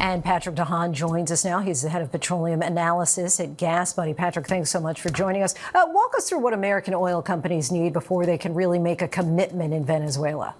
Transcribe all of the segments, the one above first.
And Patrick Haan joins us now. He's the head of petroleum analysis at GasBuddy. Patrick, thanks so much for joining us. Walk us through what American oil companies need before they can really make a commitment in Venezuela.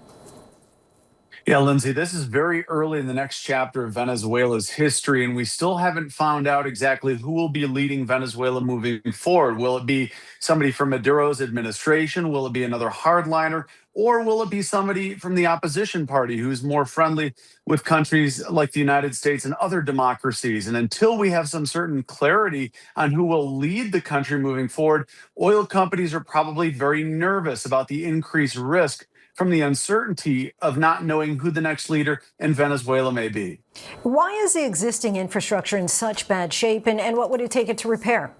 Yeah, Lindsay, this is very early in the next chapter of Venezuela's history, and we still haven't found out exactly who will be leading Venezuela moving forward. Will it be somebody from Maduro's administration? Will it be another hardliner? Or will it be somebody from the opposition party who's more friendly with countries like the United States and other democracies? And until we have some certain clarity on who will lead the country moving forward, oil companies are probably very nervous about the increased risk from the uncertainty of not knowing who the next leader in Venezuela may be. Why is the existing infrastructure in such bad shape, and what would it take it to repair?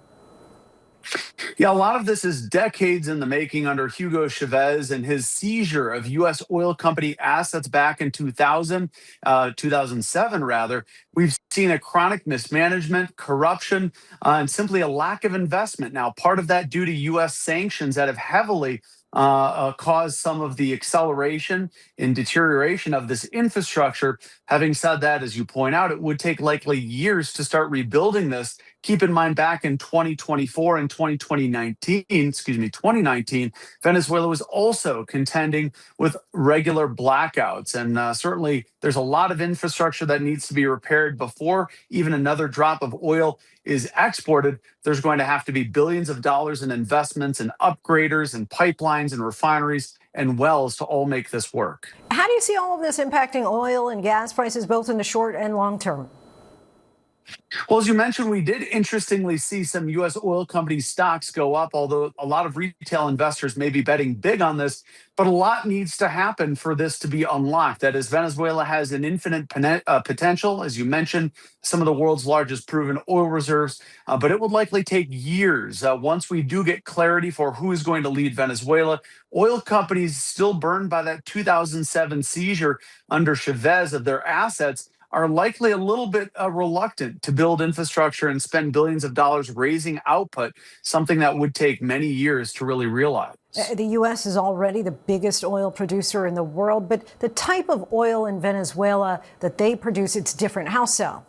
Yeah, a lot of this is decades in the making under Hugo Chavez and his seizure of U.S. oil company assets back in 2007 rather. We've seen a chronic mismanagement, corruption, and simply a lack of investment. Now, part of that due to U.S. sanctions that have heavily caused some of the acceleration and deterioration of this infrastructure. Having said that, as you point out, it would take likely years to start rebuilding this. Keep in mind, back in 2024 and 2019, Venezuela was also contending with regular blackouts. And certainly there's a lot of infrastructure that needs to be repaired before even another drop of oil is exported. There's going to have to be billions of dollars in investments and upgraders and pipelines and refineries and wells to all make this work. How do you see all of this impacting oil and gas prices, both in the short and long term? Well, as you mentioned, we did interestingly see some U.S. oil company stocks go up, although a lot of retail investors may be betting big on this. But a lot needs to happen for this to be unlocked. That is, Venezuela has an infinite potential, as you mentioned, some of the world's largest proven oil reserves, but it would likely take years. Once we do get clarity for who is going to lead Venezuela, oil companies still burned by that 2007 seizure under Chavez of their assets are likely a little bit reluctant to build infrastructure and spend billions of dollars raising output, something that would take many years to really realize. The U.S. is already the biggest oil producer in the world, but the type of oil in Venezuela that they produce, it's different. How so?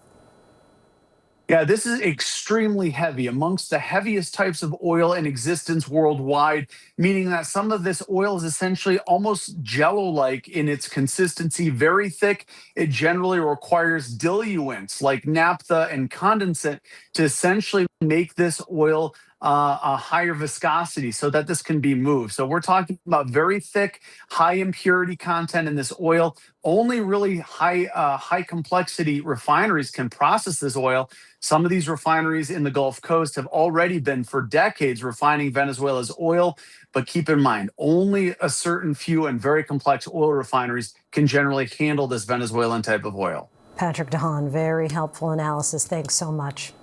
Yeah, this is extremely heavy, amongst the heaviest types of oil in existence worldwide, meaning that some of this oil is essentially almost jello-like in its consistency, very thick. It generally requires diluents like naphtha and condensate to essentially make this oil a higher viscosity so that this can be moved. So we're talking about very thick, high impurity content in this oil. Only really high complexity refineries can process this oil. Some of these refineries in the Gulf Coast have already been for decades refining Venezuela's oil. But keep in mind, only a certain few and very complex oil refineries can generally handle this Venezuelan type of oil. Patrick Haan, very helpful analysis. Thanks so much.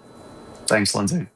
Thanks, Lindsay.